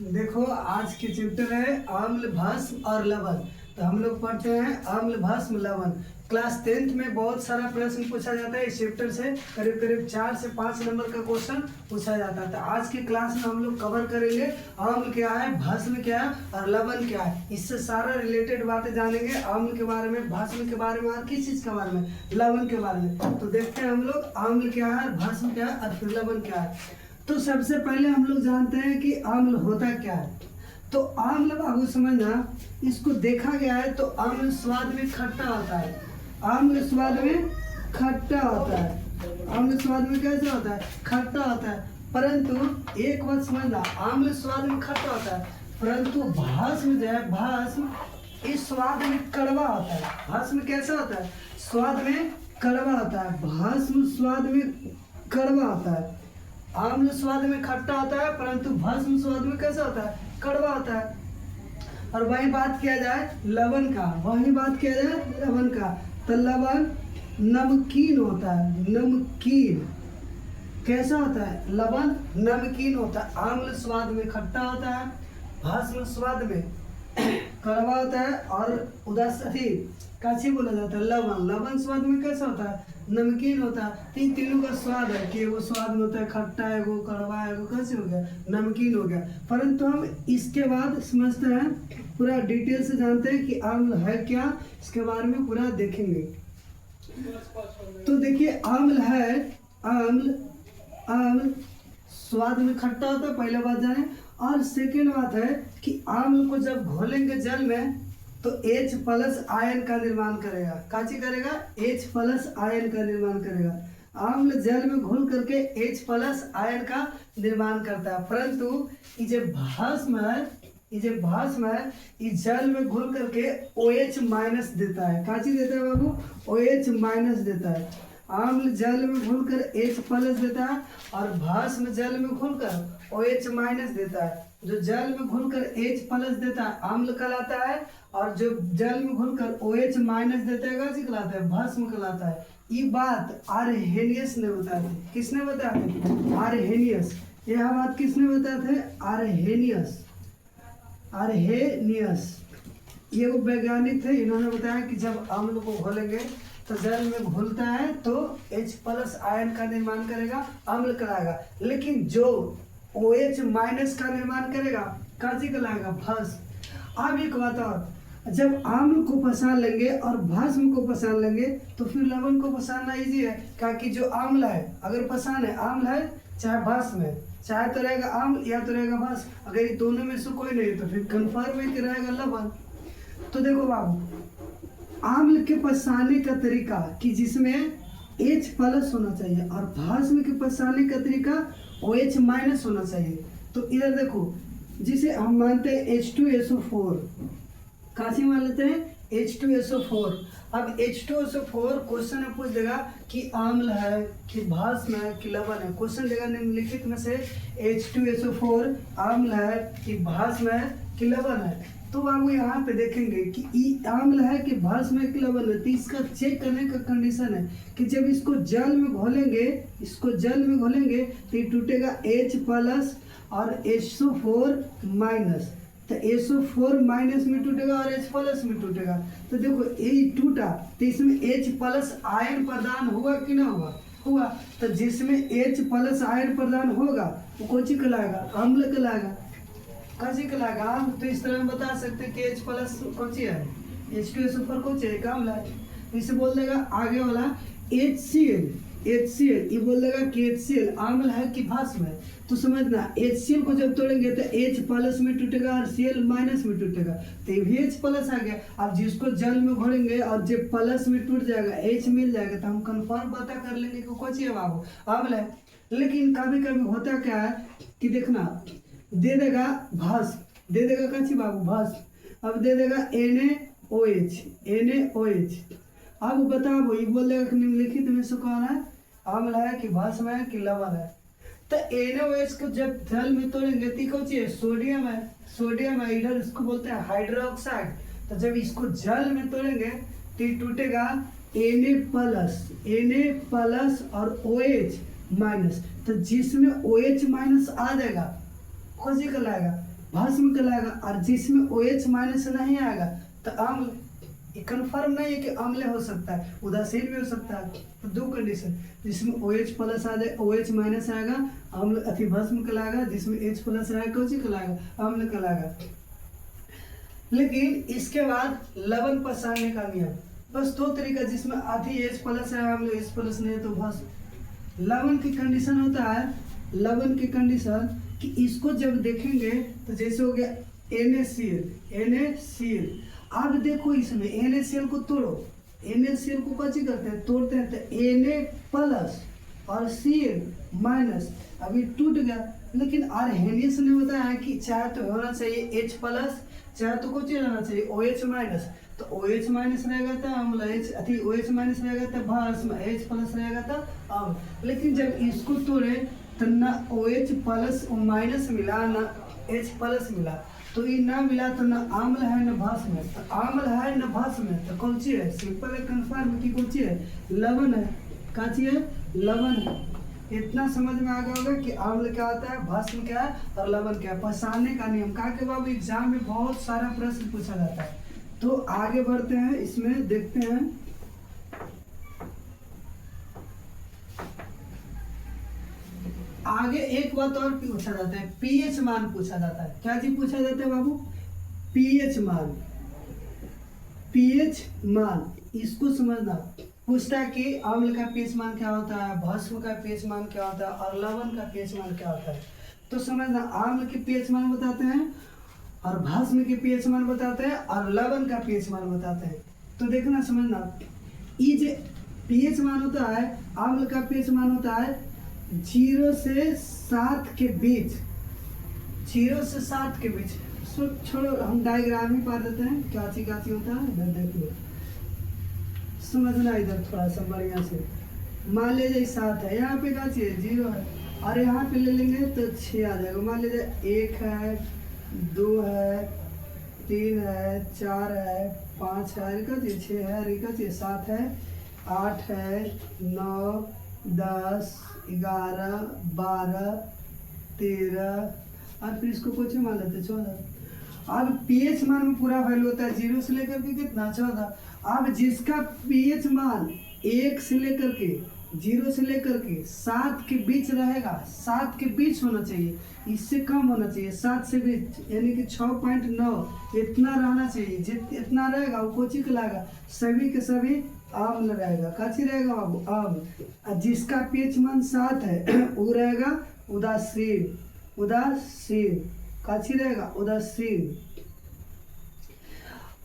देखो आज के चैप्टर है अम्ल भस्म और लवण। तो हम लोग पढ़ते हैं अम्ल भस्म लवण। क्लास 10th में बहुत सारा प्रश्न पूछा जाता है इस चैप्टर से, करीब करीब 4 से 5 नंबर का क्वेश्चन पूछा जाता है। तो आज की क्लास में हम लोग कवर करेंगे अम्ल क्या है, भस्म क्या है और लवण क्या है। इससे सारा रिलेटेड बातें जानेंगे, अम्ल के बारे में, भस्म के बारे में और किस चीज़ के बारे में, लवण के बारे में। तो देखते हैं हम लोग अम्ल क्या है, भस्म क्या है और फिर लवण क्या है। तो सबसे पहले हम लोग जानते हैं कि अम्ल होता क्या है। तो अम्ल बाबू समझना, इसको देखा गया है तो अम्ल स्वाद में खट्टा होता है। अम्ल स्वाद में खट्टा होता है। अम्ल स्वाद में कैसा होता है? खट्टा होता है। परंतु एक बात समझना, अम्ल स्वाद में खट्टा होता है परंतु भस्म जो है, भस्म इस स्वाद में कड़वा होता है। भस्म कैसा होता है? स्वाद में कड़वा होता है। भस्म स्वाद में कड़वा होता है। अम्ल स्वाद में खट्टा होता है परंतु भस्म स्वाद में कैसा होता है? कड़वा होता है। और वही बात किया जाए लवण का, वही बात किया जाए लवण का, तो लवण नमकीन होता है। नमकीन कैसा होता है? लवण नमकीन होता है। अम्ल स्वाद में खट्टा होता है, भस्म स्वाद में कड़वा होता है और उदासी काची बोला जाता है लवण। लवण स्वाद में कैसा होता है? नमकीन होता है। तीन तीनों का स्वाद है कि वो स्वाद में होता है खट्टा है, वो कड़वा है, वो कैसे हो गया? नमकीन हो गया। परंतु हम इसके बाद समझते हैं, पूरा डिटेल से जानते हैं कि अम्ल है क्या, इसके बारे में पूरा देखेंगे। तो देखिए अम्ल है, अम्ल अम्ल स्वाद में खट्टा होता है, पहले बात जाने। और सेकेंड बात है कि अम्ल को जब घोलेंगे जल में तो H प्लस आयन का निर्माण करेगा। काची करेगा? H प्लस आयन का निर्माण करेगा। अम्ल जल में घुल करके H प्लस आयन का निर्माण करता है। परंतु ये जो भस्म है, ये जो भस्म है, ये जल में घुल करके OH माइनस देता है। काची देता है बाबू? OH माइनस देता है। अम्ल जल में घुलकर H प्लस देता है और भस्म जल में घुलकर OH माइनस देता है। जो जल में घुलकर H प्लस देता है अम्ल कहलाता है, और जो जल में घुलकर OH माइनस देता है कैसे कहलाता है? भस्म कहलाता है। ये बात आर्हेनियस ने बताई थी। किसने बताया थे? आर्हेनियस। यह बात किसने बताया थे? आर्हेनियस। आर्हेनियस ये वो वैज्ञानिक थे, इन्होंने बताया कि जब अम्ल को घोलेंगे तो जल में घुलता है तो H प्लस आयन का निर्माण करेगा, अम्ल कहलाएगा। लेकिन जो OH माइनस का निर्माण करेगा काची कहलाएगा? भस्म। अब एक बात और, जब अम्ल को पहचान लेंगे और भस्म को पहचान लेंगे तो फिर लवण को पहचानना इजी है। क्योंकि जो अम्ल है, अगर पहचान है अम्ल है चाहे भस्म है, चाहे तो रहेगा अम्ल या तो रहेगा भस्म। अगर ये दोनों में से कोई नहीं है तो फिर कन्फर्म है कि रहेगा लवण। तो देखो बाबू, अम्ल के पहचानने का तरीका कि जिसमें H प्लस होना चाहिए और भस्म के पहचानने का तरीका OH माइनस होना चाहिए। तो इधर देखो, जिसे हम मानते हैं H2SO4, काशी मान लेते हैं H2SO4। अब H2SO4 क्वेश्चन में पूछ देगा कि अम्ल है कि भस्म है कि लवण है। क्वेश्चन देगा निम्नलिखित में से H2SO4 अम्ल है कि भस्म है कि लवण है। तो बाबू यहाँ पे देखेंगे कि ई अम्ल है कि भस्म है कि लवण है। तो इसका चेक करने का कंडीशन है कि जब इसको जल में घोलेंगे, इसको जल में घोलेंगे तो ये टूटेगा H प्लस और SO4 माइनस। तो SO4 माइनस में टूटेगा और H प्लस में टूटेगा। तो देखो ये टूटा तो इसमें H प्लस आयन प्रदान हुआ कि ना हुआ? हुआ। तो जिसमें H प्लस आयन प्रदान होगा वो कौन सी कहलाएगा? अम्ल कहलाएगा। कैसे कहलाएगा? तो इस तरह हम बता सकते हैं कि H प्लस कौन सी है? H2SO4 कौन सी है? अम्ल है। इसे बोल देगा आगे वाला HCl। HCl ये बोल देगा कि HCl अम्ल है कि भस्म है। तो समझना, HCl को जब तोड़ेंगे तो H प्लस में टूटेगा और Cl माइनस में टूटेगा, तो ये भी H प्लस आ गया। अब जिसको जल में घोलेंगे और जब प्लस में टूट जाएगा, H मिल जाएगा, तो हम कंफर्म पता कर लेंगे कि कौन सी है बाबू? अम्ल है। लेकिन कभी कभी होता क्या है कि देखना, दे देगा भस्म, दे देगा काची बाबू? भस्म। अब दे देगा NaOH, NaOH। अब बताओ, ये बोल देगा कि निम्नलिखित में से कौन है? अम्ल है कि भस्म है कि लवण है? तो NaOH को जब जल में तोड़ेंगे तो कौन सी है? सोडियम है। सोडियम है, इधर इसको बोलते हैं हाइड्रोक्साइड। तो जब इसको जल में तोड़ेंगे तो ये टूटेगा Na प्लस और OH माइनस। तो जिसमें OH माइनस आ जाएगा कौन सी कहलाएगा? भस्म कहलाएगा। और जिसमें OH माइनस नहीं आएगा तो अम्ल, ये कन्फर्म नहीं है कि अम्ल हो सकता है, उदासीन भी हो सकता है। तो दो कंडीशन, जिसमें OH प्लस आ जाए, OH माइनस आएगा अम्ल अति भस्म कहलाएगा, जिसमें H प्लस आएगा कौन सी कहलाएगा, अम्ल कहलाएगा। लेकिन इसके बाद लवण पहचानने का नियम, बस दो तरीका, जिसमें आधी H प्लस है अम्ल, H प्लस नहीं है तो भस्म। लवण की कंडीशन होता है, लवण की कंडीशन कि इसको जब देखेंगे तो जैसे हो गया NaCl। अब देखो इसमें NaCl को तोड़ो, NaCl को कैसे करते हैं, तोड़ते हैं तो Na प्लस और Cl माइनस, अभी टूट गया। लेकिन आर्हेनियस ने बताया है कि चाहे तो होना चाहिए H प्लस, चाहे तो कुछ रहना चाहिए OH माइनस। तो OH माइनस रहेगा तो अम्ल, OH माइनस रहेगा तो भस्म, H प्लस रहेगा तो अम्ल। लेकिन जब इसको तोड़े तो ना OH प्लस माइनस मिला ना H प्लस मिला, तो ये ना मिला तो ना अम्ल है ना भस्म है। तो अम्ल है ना भस्म है तो कौन सी है, सिंपल है, कन्फर्म की कौन सी है, लवण है। कौन सी है, लवण है। इतना समझ में आ गया होगा कि अम्ल क्या होता है, भस्म क्या है और लवण क्या है। पहचानने का नियम का के बाबू एग्जाम में बहुत सारा प्रश्न पूछा जाता है। तो आगे बढ़ते हैं, इसमें देखते हैं। आगे एक बात और पूछा जाता है, पीएच मान पूछा जाता है। क्या चीज पूछा जाता है बाबू, पीएच मान। पीएच मान इसको समझना, पूछता है कि अम्ल का पीएच मान क्या होता है, भस्म का पीएच मान क्या होता है और लवण का पीएच मान क्या होता है। तो समझना, अम्ल के पीएच मान बताते हैं और भस्म के पीएच मान बताते हैं और लवण का पीएच मान बताते हैं। तो देखना समझना, ये जो पीएच मान होता है, अम्ल का पीएच मान होता है 0 से 7 के बीच, 0 से 7 के बीच। सो छोड़ो, हम डायग्राम ही पा देते हैं, क्या चीज होता है, इधर देख लो, समझना इधर थोड़ा सा बढ़िया से। मान लीजिए 7 है, यहाँ पे क्या चाहिए 0 है, और यहाँ पे ले लेंगे तो 6 आ जाएगा। मान लीजिए 1 है, 2 है, 3 है, 4 है, 5 है, रिका चाहिए 6 है, रिका चाहिए 7 है, 8 है, 9, 10, 11, 12, 13 और फिर इसको कुछ मान लेते 14। अब पीएच मान में पूरा वैल्यू होता है 0 से लेकर के कितना 14। अब जिसका पीएच मान 1 से लेकर के 0 से लेकर के 7 के बीच रहेगा, 7 के बीच होना चाहिए, इससे कम होना चाहिए, 7 से बीच यानी कि 6.9 इतना रहना चाहिए। इतना रहेगा वो कोची कहलाएगा, सभी के सभी अम्ल रहेगा। काची रहेगा बाबू, अम्ल। जिसका पीएच मान 7 है वो रहेगा उदासीन, उदासीन। काची रहेगा, उदासीन।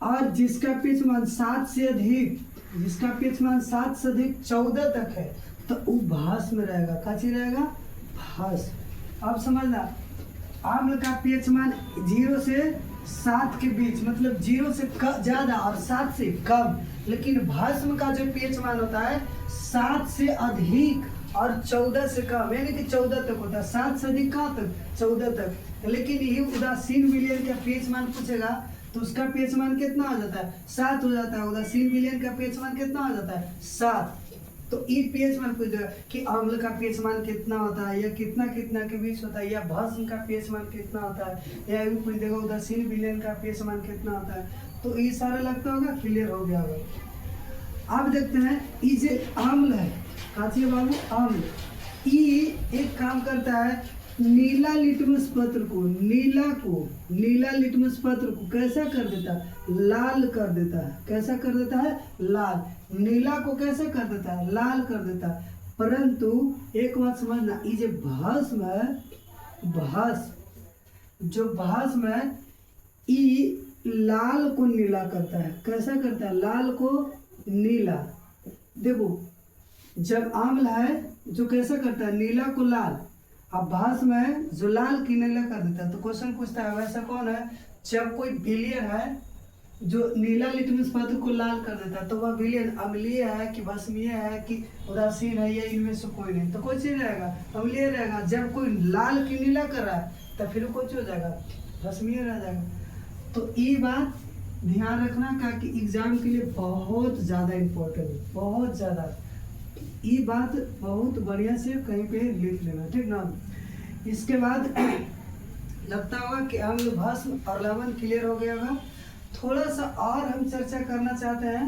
और जिसका पीएच मान 7 से अधिक, जिसका पीएच मान 7 से अधिक 14 तक है तो वो भस्म रहेगा। काची रहेगा, भस्म। अब समझना, अम्ल का पीएच मान 0 से 7 के बीच, मतलब 0 से ज्यादा और 7 से कम। लेकिन भस्म का जो पीएच मान होता है 7 से अधिक और 14 से कम, यानी कि 14 तक होता है। 7 से अधिक कहाँ तक, 14 तक। लेकिन ये उदासीन विलयन का पीएच मान पूछेगा तो उसका पीएच मान कितना हो जाता है, 7 हो जाता है। उदासीन विलयन का पीएच मान कितना हो जाता है, 7। तो ये पीएच मान पूछेगा कि अम्ल का पीएच मान कितना होता है, या कितना कितना के बीच होता है, या भस्म का पीएच मान कितना होता है, या ये पूछ देगा उदासीन विलयन का पीएच मान कितना होता है। तो ये सारा लगता होगा, क्लियर हो गया होगा। अब देखते हैं ये जो अम्ल है, काचिए बाबू, अम्ल ये एक काम करता है, नीला लिटमस पत्र को, नीला लिटमस पत्र को कैसा कर देता है, लाल कर देता है। कैसा कर देता है, लाल। नीला को कैसे कर देता है, लाल कर देता है। परंतु एक बात समझना, ये जो भस्म है, भस्म जो भस्म है ये लाल को नीला करता है। कैसा करता है, लाल को नीला। देखो जब अम्ल है जो कैसा करता है, नीला को लाल, अब भस्म है जो लाल की नीला कर देता है। तो क्वेश्चन पूछता है वैसा कौन है, जब कोई विलयन है जो नीला लिटमस पत्र को लाल कर देता है तो वह विलयन अम्लीय है कि भस्मीय है कि उदासीन है, या इनमें से कोई नहीं। तो कोई चीज रहेगा, अम्लीय रहेगा। जब कोई लाल की नीला कर रहा है तो फिर कुछ हो जाएगा, भस्मीय रह जाएगा। तो ये बात ध्यान रखना का कि एग्जाम के लिए बहुत ज़्यादा इम्पोर्टेंट है, बहुत ज़्यादा। ये बात बहुत बढ़िया से कहीं पे लिख लेना, ठीक ना। इसके बाद लगता होगा कि अम्ल भस्म और लवण क्लियर हो गया होगा। थोड़ा सा और हम चर्चा करना चाहते हैं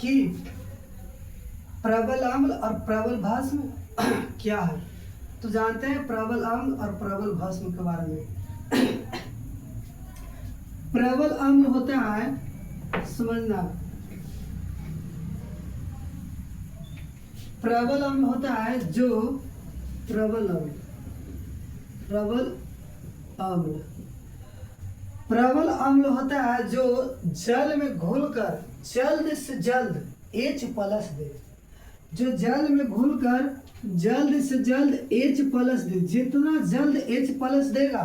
कि प्रबल अम्ल और प्रबल भस्म क्या है। तो जानते हैं प्रबल अम्ल और प्रबल भस्म के बारे में। प्रबल अम्ल होता है, समझना, प्रबल अम्ल होता है जो प्रबल अम्ल प्रबल अम्ल होता है जो जल में घुलकर जल्द से जल्द H+ दे। जो जल में घुलकर जल्द से जल्द H+ दे। जितना जल्द H+ देगा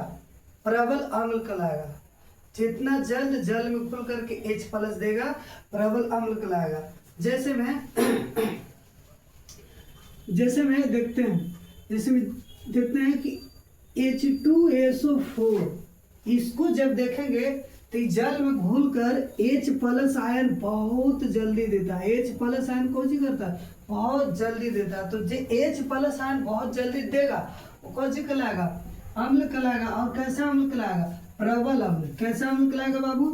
प्रबल अम्ल कहलाएगा। जितना जल्द जल में घुल करके H+ देगा प्रबल अम्ल कहलाएगा। जैसे में देखते हैं कि H2SO4, इसको जब देखेंगे तो जल में घुलकर H+ आयन बहुत जल्दी देता है। H+ आयन कौन सी करता है, बहुत जल्दी देता है। तो जो H+ आयन बहुत जल्दी देगा वो कौन सी कहलाएगा, अम्ल कहलाएगा। और कैसा अम्ल कहलाएगा, प्रबल अम्ल। कैसा अम्ल कहलाएगा बाबू,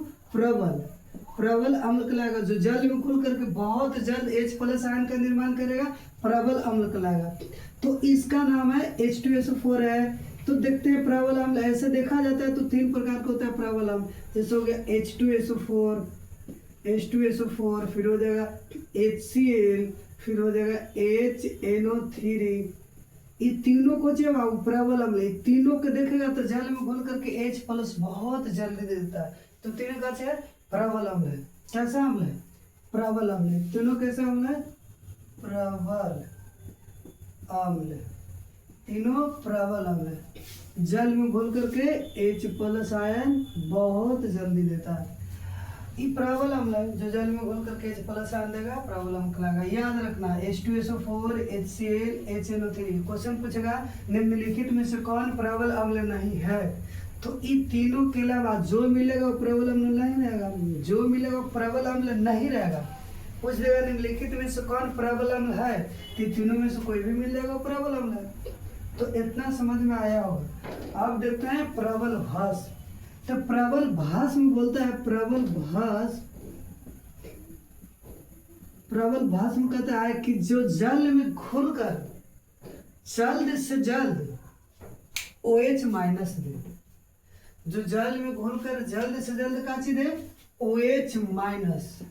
प्रबल अम्ल कहलाएगा। जो जल में घुल करके बहुत जल्द H+ आयन का निर्माण करेगा प्रबल अम्ल कहलाएगा। तो इसका नाम है H2SO4 है। तो देखते हैं प्रबल अम्ल ऐसे देखा जाता है तो 3 प्रकार का होता है प्रबल अम्ल। जैसे हो गया H2SO4, फिर हो जाएगा HCl, फिर हो जाएगा HNO3। ये तीनों को जो है प्रबल अम्ल, ये तीनों को देखेगा तो जल में घुल करके H+ बहुत जल्दी दे देता है। तो तीनों का है प्रबल अम्ल है। कैसा अम्ल है, प्रबल अम्ल है। तीनों कैसा अम्ल है, प्रबल अम्ल। तीनों प्रबल अम्ल है। जल में घुल करके H+ आयन बहुत जल्दी देता है। ये प्रबल अम्ल है जो जल में घुल करके H+ आयन देगा प्रबल अम्ल कहलाएगा। याद रखना H2SO4, HCl, HNO3। क्वेश्चन पूछेगा निम्नलिखित में से कौन प्रबल अम्ल नहीं है। तो ये तीनों के अलावा जो मिलेगा वो प्रबल अम्ल नहीं रहेगा। जो मिलेगा वो प्रबल अम्ल नहीं रहेगा। पूछ देगा निम्नलिखित में से कौन प्रबल अम्ल है, तो तीनों में से कोई भी मिल जाएगा प्रबल अम्ल है। तो इतना समझ में आया होगा। अब देखते हैं प्रबल भस्म। तो प्रबल भस्म बोलता है, प्रबल भस्म कहता है कि जो जल में घुलकर जल्द से जल्द OH- दे। जो जल में घुलकर जल्द से जल्द का चीज दे, OH-।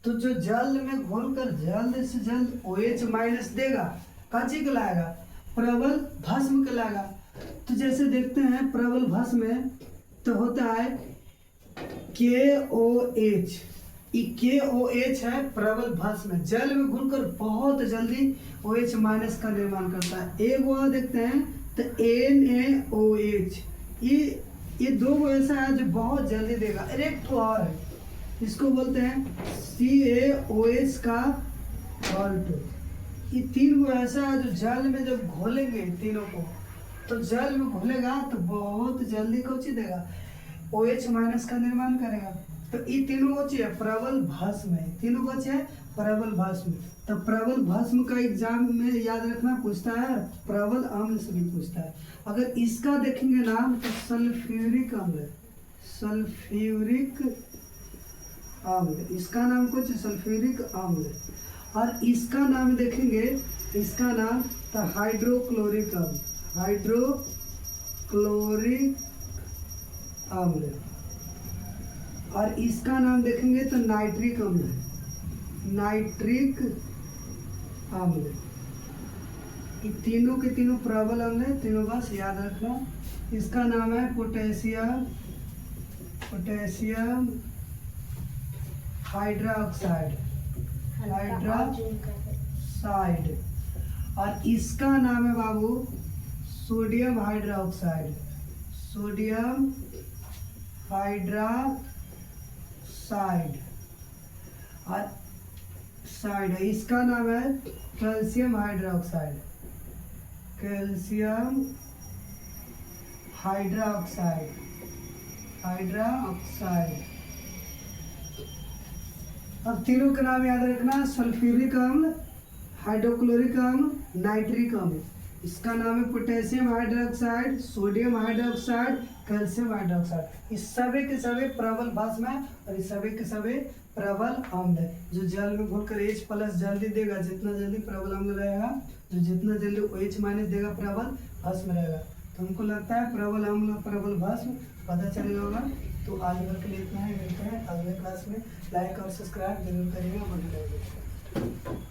तो जो जल में घुलकर जल्द से जल्द OH- देगा का चीज कहलाएगा, प्रबल भस्म कहलाएगा। तो जैसे देखते हैं प्रबल भस्म में तो होता है KOH। ये KOH है प्रबल भस्म। जल में घुलकर बहुत जल्दी OH- का निर्माण करता है। एक वो देखते हैं तो NaOH। ये दो वो ऐसा है जो बहुत जल्दी देगा। एक तो और है, इसको बोलते हैं CaOH का ऑल्टो। ये 3 गो ऐसा है जो जल में जब घोलेंगे तीनों को, तो जल में घोलेगा तो बहुत जल्दी कौची देगा, OH- का निर्माण करेगा। तो ये तीनों कौची है, प्रबल भस्म है। तीनों कौची है, प्रबल भस्म। तो प्रबल भस्म का एग्जाम में याद रखना पूछता है, प्रबल अम्ल से भी पूछता है। अगर इसका देखेंगे नाम तो सल्फ्यूरिक अम्ल, सल्फ्यूरिक अम्ल। इसका नाम कुछ सल्फ्यूरिक अम्ल। और इसका नाम देखेंगे, इसका नाम तो हाइड्रोक्लोरिक अम्ल, हाइड्रोक्लोरिक अम्ल। और इसका नाम देखेंगे तो नाइट्रिक अम्ल, नाइट्रिक अम्ल। ये तीनों के तीनों प्रबल अम्ल है। तीनों बस याद रखना। इसका नाम है पोटेशियम हाइड्रोक्साइड, और इसका नाम है बाबू सोडियम हाइड्रोक्साइड, सोडियम हाइड्रोक्साइड। और साइड है, इसका नाम है कैल्शियम हाइड्रोक्साइड, कैल्शियम हाइड्रोक्साइड, अब तीनों का नाम याद रखना, सल्फ्यूरिक अम्ल, हाइड्रोक्लोरिक अम्ल, नाइट्रिक अम्ल। इसका नाम है potassium hydroxide, sodium hydroxide, calcium hydroxide. इस सभी के सभी प्रबल भस्म है और इस सभी के सभी प्रबल अम्ल है, जो जल में घुलकर H+ जल्दी देगा। जितना जल्दी प्रबल अम्ल रहेगा, जो जितना जल्दी H- देगा प्रबल भस्म रहेगा। तो हमको लगता है प्रबल अम्ल और प्रबल भस्म पता चल गया होगा। तो आज भर के लिए इतना ही, मिलते हैं अगले क्लास में। लाइक और सब्सक्राइब जरूर करिएगा, बने रहेगा।